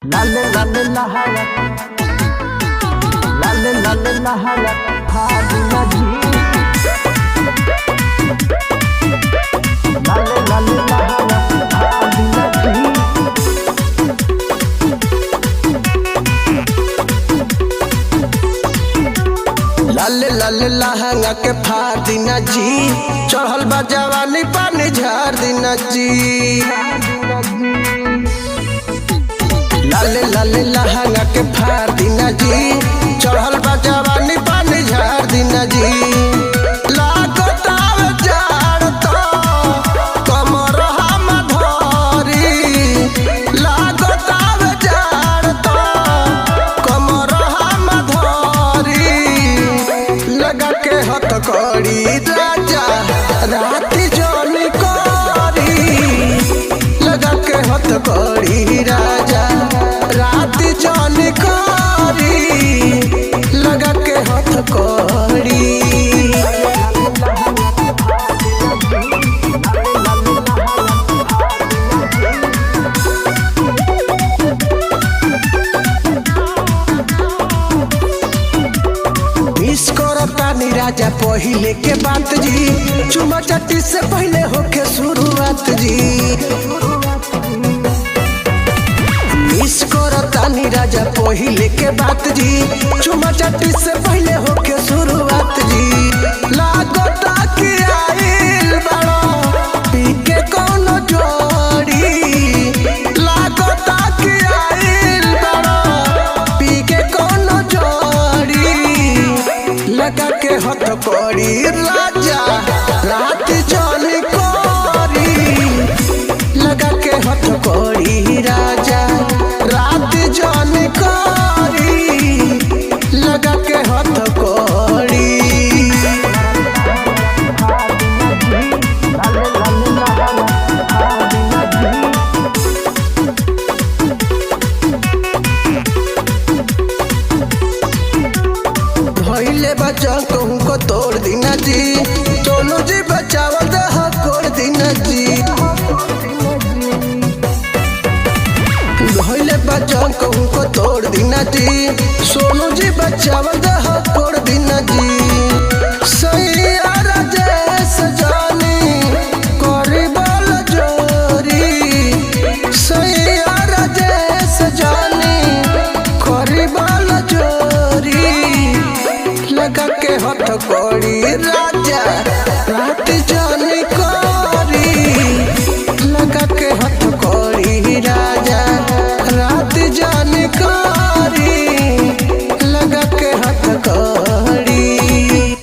लाले लाले लहाया लाले लाले लहाया फादिना जी लाले लाले लहाया फादिना जी लाले लाले लहंगा के फादिना जी चढ़ल बा जवानी पानी झाड़ दिना जी लाले लाले लहंगा के फाड़ दिना जी चढ़ल बा जवानी पानी झाड़ दिना जी लागत आवे जाड़ तो कमर हम धरी लागत आवे जाड़ तो कमर हम धरी लगा के हथकड़ी राजा राती जनी करी लगा के हथकड़ी राजा राती जाने कारी लगा के हाथ करी मिस करतानी राजा पहिले के बात जी चुमा चाटी से पहले होके शुरुआत जी मिस करतानी राजा पहिले के बात जी चुमा चाटी से पहले होके शुरुआत जी लागता कि आइल बड़ो पी के कोनो जोड़ी लागता कि आइल बड़ो पी के कोनो जोड़ी लगा के हथ करी राजा रात जानी करी लगा के हथ करी राजा रात जान करी लगा के हाथ करी धइले बचा कहूँ को तोड़ दिना जी दोनों जी बचावल दह कोड़ दिना जी धइले बचा कहूँ को तोड़ दिना जी सोनू जी बचावल दह कोड़ दिना जी सैया राजेश जानी करी बल जोरी सैया राजेश जानी करी बल जोरी लगा के हथ करी राजा रात